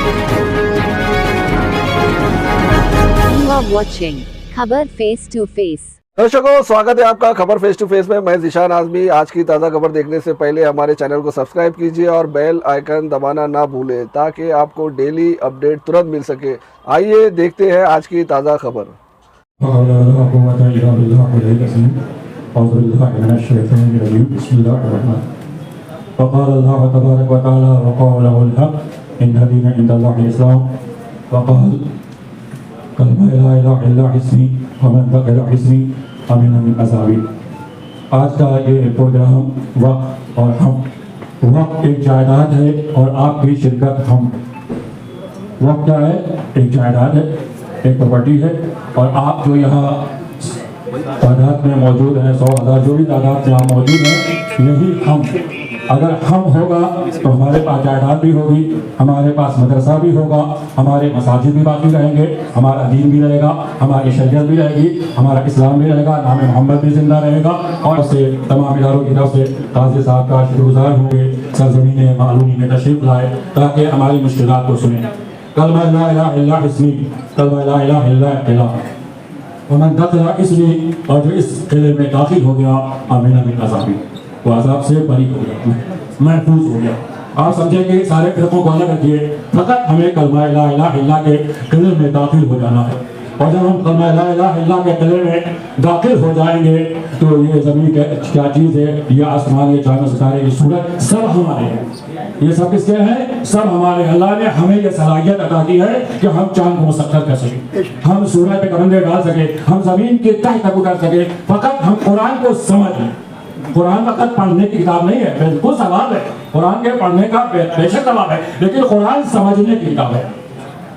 You are watching खबर face to face. दर्शकों, स्वागत है आपका खबर फेस टू फेस में। मैं ज़ीशान आज़मी। आज की ताज़ा खबर देखने से पहले हमारे चैनल को सब्सक्राइब कीजिए और बेल आइकन दबाना ना भूलें ताकि आपको डेली अपडेट तुरंत मिल सके। आइए देखते हैं आज की ताज़ा खबर। आज का ये प्रोग्राम वक्त और हम, वक्त एक जायदाद है और आपकी शिरकत हम। वक्त क्या है? एक जायदाद है, एक प्रॉपर्टी है, और आप जो यहाँ तादाद में मौजूद हैं, 100,000 जो भी तादाद में आप मौजूद हैं, यही हम। अगर हम होगा तो हमारे पास जायदाद भी होगी, हमारे पास मदरसा भी होगा, हमारे मसाजिद भी बाकी रहेंगे, हमारा दीन भी रहेगा, हमारी शरीयत भी रहेगी, हमारा इस्लाम भी रहेगा, नाम मोहम्मद भी जिंदा रहेगा। और से तमाम इदारों की तरफ से काजी साहब का शुक्रगुजार होंगे, सरजमीन मालूमी में तशरीफ लाए ताकि हमारी मुश्किलात को सुने। कलमा ला इलाहा इल्ला हिस्मी, कलमा ला इलाहा इल्ला इलाह, वमन दखला इसमी, और जो इस किले में दाखिल हो गया आमीन मिन अज़ाबी, वो अज़ाब से बरी हो गया, महफूज हो गया। आप समझे कि सारे फिरकों को अलग रखिए, फकत हमें कलमा ला इलाहा इल्ला के किले में दाखिल हो जाना है। और जब हम कलमा ला इलाहा इल्ला के किले में दाखिल हो जाएंगे तो ये ज़मीन क्या चीज़ है, ये आसमान, ये चांद सितारे, ये सूरज, सब हमारे हैं। ये सब किसके हैं? सब हमारे। अल्लाह ने हमें ये सलाहियत अता की है कि हम चांद को मुसख्खर कर सके, हम सूरज पे कमंदे डाल सके, हम ज़मीन के तह तक उतर सके। फकत हम कुरान को समझ लें। कुरान फकत पढ़ने की किताब नहीं है, बिल्कुल सवाब है, कुरान के पढ़ने का बेशक सवाब है, लेकिन कुरान समझने की किताब है।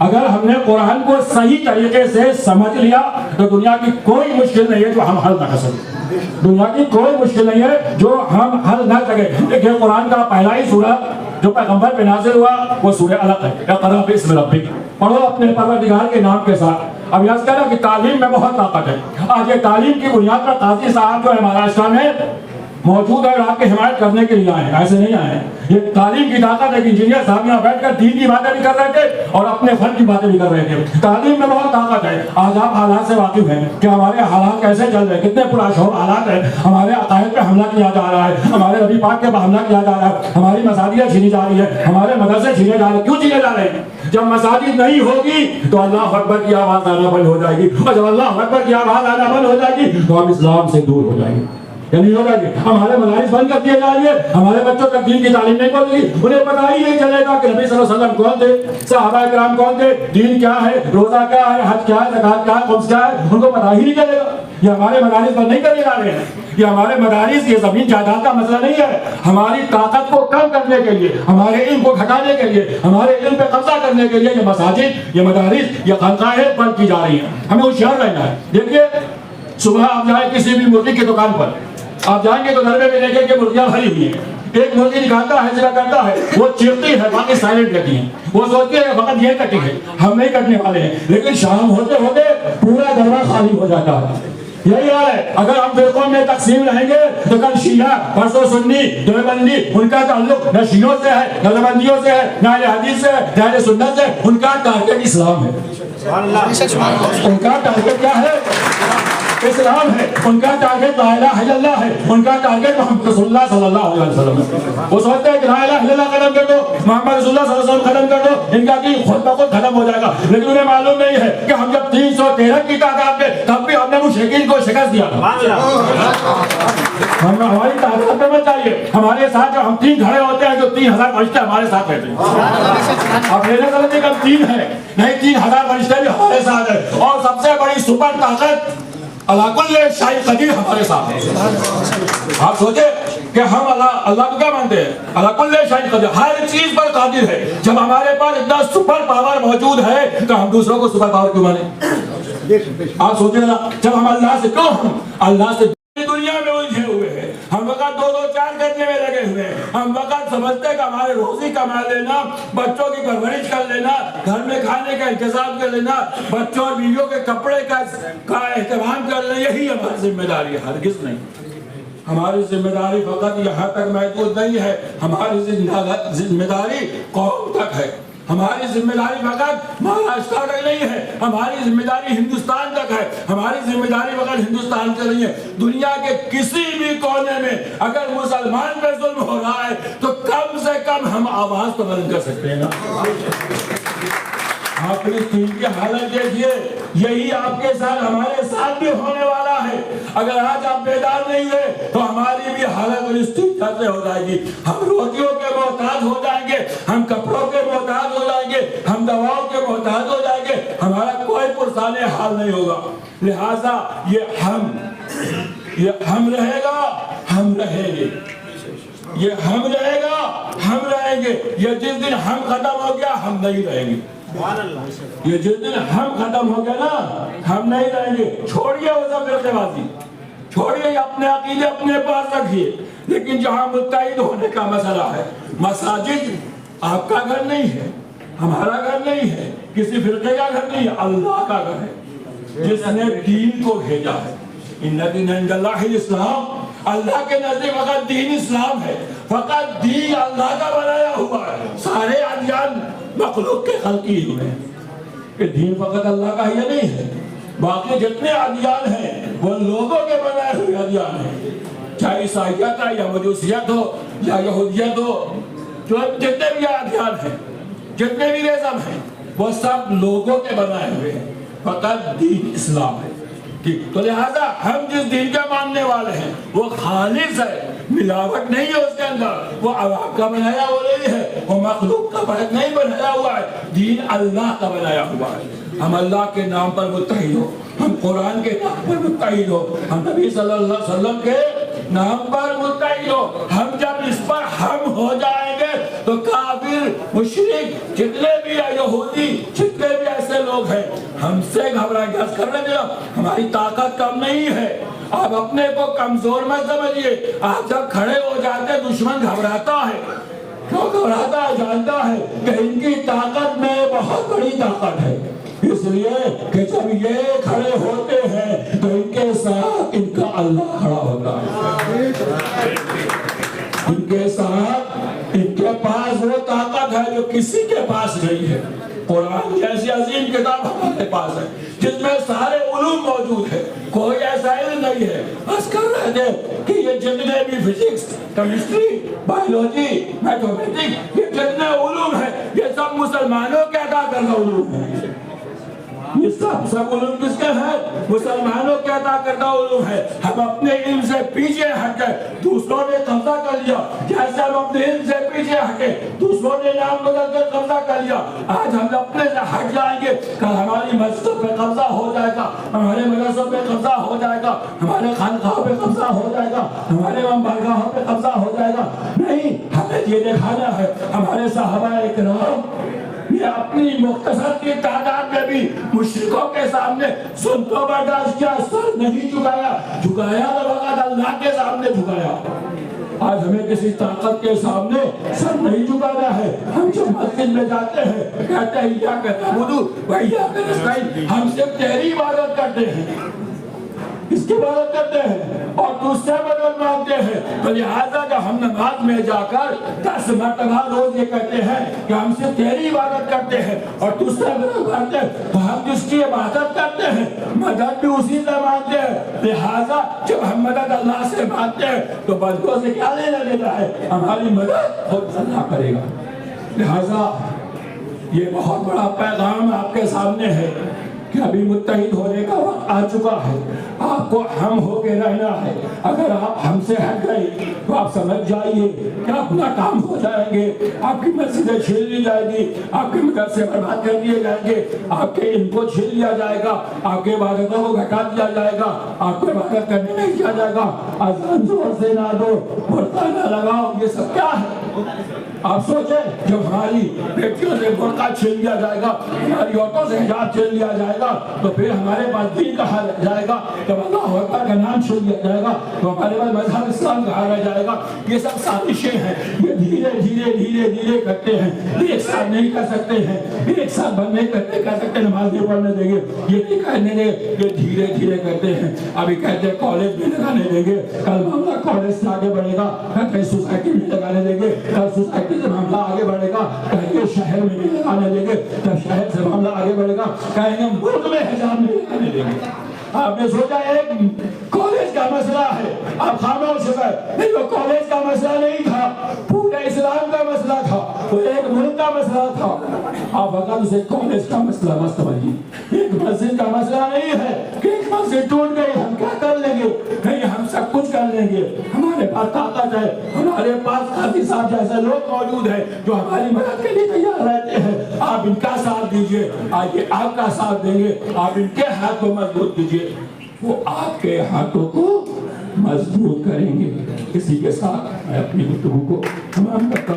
अगर हमने कुरान को सही तरीके से समझ लिया तो दुनिया की कोई मुश्किल नहीं है जो हम हल न कर सके। दुनिया की कोई मुश्किल नहीं है जो हम हल न सके। देखिए, कुरान का पहला ही सूरा जो पैगंबर पे नाज़िल हुआ वो सूरा अलग है, इक़रा बिस्मि रब्बिक, पढ़ो अपने परवरदिगार के नाम के साथ। अब याद करो कि तालीम में बहुत ताकत है। आज ये तालीम की बुनियाद पर काजी साहब जो है महाराष्ट्र में मौजूद है और आपकी हिमायत करने के लिए आए, ऐसे नहीं आए। ये तालीम की ताकत है कि इंजीनियर साहब यहाँ बैठकर दीन की बातें भी कर रहे थे और अपने फन की बातें भी कर रहे थे। तालीम में बहुत ताकत है। आज आप हालात से वाकिफ हैं कि हमारे हालात कैसे चल रहे हैं, कितने पुरअशर हालात हैं। हमारे अकायद पे हमला किया जा रहा है, हमारे नबी पाक के हमला किया जा रहा है, हमारी मसाजिद छीनी जा रही है, हमारे मदरसे छीने जा रहे हैं। क्यों छीने जा रहे हैं? जब मसाजिद नहीं होगी तो अल्लाह अकबर की आवाज़ आना बंद हो जाएगी, और जब अल्लाह अकबर की आवाज़ आना बंद हो जाएगी तो हम इस्लाम से दूर हो जाएंगे। नहीं होगा कि हमारे मदारिस बंद कर दिए जाएंगे, हमारे बच्चों तक दीन की तालीम नहीं पहुंचेगी, उन्हें पता ही नहीं चलेगा कि नबी सल्लल्लाहु अलैहि वसल्लम कौन थे, सहाबा किराम कौन थे, दीन क्या है, रोजा क्या है, हज क्या है, ज़कात क्या है, खुम्स क्या है, उनको पता ही नहीं चलेगा। ये हमारे मदारिस बंद नहीं कर दिए जा रहे हैं। ये हमारे मदारिस, ये ज़मीन जायदाद का मसला नहीं है। हमारी ताकत को कम करने के लिए, हमारे इल्म को घटाने के लिए, हमारे इल्म पे कब्जा करने के लिए ये मसाजिद, ये मदारिस, ये खानकाहें बंद की जा रही हैं। हमें होशियार रहना है। देखिए, सुबह आप जाए किसी भी मुर्गी की दुकान पर, आप जाएंगे तो घर में भी देखेंगे कि मुर्गियां भरी हुई हैं। एक मुर्गी निकालता है, जिला करता है, वो चिरती है, बाकी साइलेंट रहती है। वो सोचती है वक्त ये कटी है, हम नहीं कटने वाले हैं। लेकिन शाम होते होते पूरा दरबार खाली हो जाता है। यही हाल है। अगर हम फिरकों में तकसीम रहेंगे तो कल शिया, परसों सुन्नी, देवबंदी, उनका ताल्लुक न शियों से है, न देवबंदियों से है, न अहले हदीस से है, न अहले सुन्नत से। उनका टारगेट इस्लाम है। उनका टारगेट क्या है? इस्लाम है। उनका टारगेट ला इलाहा इल्लल्लाह है। उनका टारगेट मोहम्मद रसूलुल्लाह सल्लल्लाहु अलैहि वसल्लम है। वो सोचते हैं कि ला इलाहा इल्लल्लाह खत्म कर दो, मोहम्मद रसूलुल्लाह सल्लल्लाहु अलैहि वसल्लम खत्म कर दो, इनका दीन खुद ब खुद खत्म हो जाएगा। लेकिन उन्हें मालूम नहीं है कि हम जब 313 की तादाद में, तब भी हमने मुशरिकीन को शिकस्त दिया था। हमारी तादाद में मत चाहिए। हमारे साथ जो हम 3 खड़े होते हैं, जो 3000 फरिश्ते हमारे साथ रहते हैं। अब मेरे समझते हम 3 है, नहीं 3000 फरिश्ते भी हमारे साथ है। और सबसे बड़ी सुपर ताकत अल्लाह कुल्ले शाही कदीर हमारे साथ है। आप सोचे कि हम अल्लाह को क्या मानते हैं? अल्लाह कुल्ले शाही कदीर, हर चीज पर कादिर है। जब हमारे पास इतना सुपर पावर मौजूद है तो हम दूसरों को सुपर पावर क्यों माने? आप सोचे ना, जब हम अल्लाह से, क्यों हम अल्लाह से दुनिया में उलझे हुए हैं, हम वक़्त 2-2 4 करने में लगे हुए हैं। हम वक़्त समझते हैं कि हमारे रोजी कमा लेना, बच्चों की परवरिश कर लेना, घर में खाने का इंतजाम कर लेना, बच्चों और बीवियों के कपड़े का एहतमाम कर लेना, यही हमारी जिम्मेदारी है। हरगिज़ नहीं। हमारी जिम्मेदारी फकत यहाँ तक महदूद नहीं है, हमारी जिम्मेदारी कौम तक है। ہماری ذمہ داری فقط مہاراشٹر تک نہیں ہے، ہماری ذمہ داری ہندوستان تک ہے، ہماری ذمہ داری فقط ہندوستان سے نہیں ہے، دنیا کے کسی بھی کونے میں اگر مسلمان پہ ظلم ہو رہا ہے تو کم سے کم ہم آواز تو بلند کر سکتے ہیں نا۔ آپ فلسطین کی حالت دیکھیے، یہی آپ کے ساتھ ہمارے ساتھ بھی ہونے والا ہے۔ اگر آج آپ بیدار نہیں ہوئے تو ہماری بھی حالت فلسطین جیسے ہو جائے گی، ہم روٹیوں کے محتاج ہو جائیں گے، ہم کپڑوں کے محتاج ہو جائیں گے، ہم دواؤں کے محتاج ہو جائیں گے، ہمارا کوئی پرسان حال نہیں ہوگا۔ لہٰذا یہ ہم رہے گا، ہم رہیں گے، یہ ہم رہے گا، ہم رہیں گے۔ یہ جس دن ہم ختم ہو گیا ہم نہیں رہیں گے، یہ جس دن ہم ختم ہو گیا نا ہم نہیں رہیں گے۔ چھوڑیے وہ سب فرقے بازی، چھوڑیے اپنے عقیدے اپنے پاس رکھیے، لیکن جہاں متحد ہونے کا مسئلہ ہے، مساجد آپ کا گھر نہیں ہے، ہمارا گھر نہیں ہے، کسی فرقے کا گھر نہیں ہے، اللہ کا گھر ہے جس نے دین کو بھیجا ہے۔ ان الدین عند اللہ الاسلام، اللہ کے نزدیک فقط دین اسلام ہے، فقط دین اللہ کا بنایا ہوا ہے۔ سارے ادیان مخلوق کے خلقی ہوئے ہیں، کہ دین فقط اللہ کا یہ نہیں ہے، باقی جتنے ادیان ہیں وہ لوگوں کے بنائے ہوئے ادیان ہیں، چاہے عیسائیت ہے یا مجوسیت ہو یا یہودیت ہو، جو جتنے بھی ادیان ہیں، جتنے بھی رزم ہیں، وہ سب لوگوں کے بنائے ہوئے ہیں، فقط دین اسلام ہے۔ تو لہذا ہم جس دین کے ماننے والے ہیں وہ خالص ہے، ملاوٹ نہیں ہے اس کے اندر، وہ عوام کا بنایا ہوا نہیں ہے، وہ مخلوق کا نہیں بنایا ہوا ہے، دین اللہ کا بنایا ہوا ہے۔ ہم اللہ کے نام پر متحد ہو، ہم قرآن کے نام پر متحد ہو، ہم نبی صلی اللہ علیہ وسلم کے نام پر متحد ہو۔ ہم جب اس پر ہم ہو جائیں گے تو کافر، مشرک، جتنے بھی یہودی، جتنے بھی ایسے لوگ ہیں ہم سے گھبرائیں گے۔ عرض کرنے دیا ہماری طاقت کم نہیں ہے، آپ اپنے کو کمزور مت سمجھیے، آپ جب کھڑے ہو جاتے دشمن گھبراتا ہے، کیوں گھبراتا ہے؟ جانتا ہے کہ ان کی طاقت میں بہت بڑی طاقت ہے، اس لیے کہ جب یہ کھڑے ہوتے ہیں تو ان کے ساتھ ان کا اللہ کھڑا ہوتا ہے، ان کے ساتھ ان کے پاس وہ طاقت ہے جو کسی کے پاس نہیں ہے۔ قرآن جیسی عظیم کتاب ہمارے پاس ہے جس میں سارے علوم موجود ہے، کوئی ایسا علم نہیں ہے بس کر رہے تھے کہ یہ جتنے بھی فزکس، کیمسٹری، بایولوجی، میتھمیٹکس، یہ جتنے علوم ہیں یہ سب مسلمانوں کے عطا کردہ علوم ہیں۔ یہ سب علوم کس کے ہیں؟ مسلمانوں کے عطا کردہ علوم ہے۔ ہم اپنے علم سے پیچھے ہٹ گئے، دوسروں نے قبضہ کر لیا، جیسے ہم اپنے علم سے پیچھے ہٹے دوسروں نے نام بدل کر قبضہ کر لیا۔ آج ہم اپنے سے ہٹ جائیں گے، کل ہماری مسجد پہ قبضہ ہو جائے گا، ہمارے مدرسوں پہ قبضہ ہو جائے گا، ہمارے خانقاہوں پہ قبضہ ہو جائے گا، ہمارے بارگاہوں پہ قبضہ ہو جائے گا۔ نہیں، ہمیں یہ دکھانا ہے ہمارے صحابہ اکرام یہ اپنی مختصر کی تعداد میں بھی مشرکوں کے سامنے سن تو برداشت کیا، سر نہیں جھکایا، جھکایا تو فقط اللہ کے سامنے جھکایا۔ آج ہمیں کسی طاقت کے سامنے سر نہیں جھکانا ہے۔ ہم جب مسجد میں جاتے ہیں کہتے ہیں ایاک نعبد و ایاک نستعین، ہم صرف تیری عبادت کرتے ہیں، اس کی عبادت کرتے ہیں اور تجھ سے مدد مانگتے ہیں۔ تو لہٰذا جب ہم نماز میں جا کر 10 مرتبہ روز یہ کہتے ہیں کہ ہم صرف تیری عبادت کرتے ہیں اور تجھ سے مدد مانگتے ہیں، تو ہم جس کی عبادت کرتے ہیں مدد بھی اسی سے مانگتے ہیں۔ لہٰذا جب ہم مدد اللہ سے مانگتے ہیں تو بندوں سے کیا لینا دیتا ہے؟ ہماری مدد خود اللہ کرے گا۔ لہٰذا یہ بہت بڑا پیغام آپ کے سامنے ہے کہ ابھی متحد ہونے کا وقت آ چکا ہے، آپ کو ہم ہو کے رہنا ہے۔ اگر آپ ہم سے ہٹ گئے تو آپ سمجھ جائیے کہ اپنا کام ہو جائیں گے، آپ کی مسجدیں چھین لی جائے گی، آپ کے مدرسے برباد کر دیے جائیں گے، آپ کے ان کو چھین لیا جائے گا، آپ کے عبادتوں کو گھٹا دیا جائے گا، آپ کو عبادت کرنے نہیں کیا جائے گا۔ اذان زور سے نہ دو، برقع نہ لگاؤ، یہ سب کیا ہے؟ آپ سوچیں جب ہماری بیٹیوں سے برقع چھین لیا جائے گا، ہماری عورتوں سے حجاب چھین لیا جائے گا، تو پھر ہمارے پاس دین کہا جائے گا؟ جب اللہ اکبر کا نام چھین لیا جائے گا تو ہمارے پاس مذہب اسلام کہا جائے گا؟ یہ سب سازشیں ہیں، یہ دھیرے دھیرے دھیرے دھیرے کرتے ہیں، ایک ساتھ نہیں کر سکتے ہیں، ایک ساتھ بند نہیں کرتے، کہہ سکتے نماز نہیں پڑھنے دیں گے، یہ نہیں کہنے دیں گے، یہ دھیرے دھیرے کرتے ہیں۔ ابھی کہتے ہیں کالج میں لگانے دیں گے، کل معاملہ کالج سے آگے بڑھے گا، کہیں سوسائٹی میں لگانے دیں گے، کل سوسائٹی پارٹی سے معاملہ آگے بڑھے گا کہیں گے شہر میں نہیں آنے دیں گے، جب شہر سے معاملہ آگے بڑھے گا کہیں گے ملک میں حجاب نہیں آنے دیں گے۔ آپ نے سوچا ایک کالج کا مسئلہ ہے، آپ خاموش ہو گئے، نہیں وہ کالج کا مسئلہ نہیں تھا، پورے اسلام کا مسئلہ تھا، وہ ایک ملک کا مسئلہ تھا۔ آپ فقط اسے کالج کا مسئلہ مت سمجھیے، ایک مسجد کا مسئلہ نہیں ہے کہ ایک مسجد ٹوٹ گئی ہم کیا کر لیں گے، نہیں ہم سب کچھ کر لیں گے، ہمارے پاس طاقت ہے، ہمارے پاس قاضی صاحب جیسے لوگ موجود ہیں جو ہماری مدد کے لیے تیار رہتے ہیں۔ آپ ان کا ساتھ دیجئے، آئیے آپ کا ساتھ دیں گے، آپ ان کے ہاتھ کو مضبوط کیجئے، وہ آپ کے ہاتھوں کو مضبوط کریں گے۔ اسی کے ساتھ میں اپنی گفتگو کو تمام کرتا ہوں۔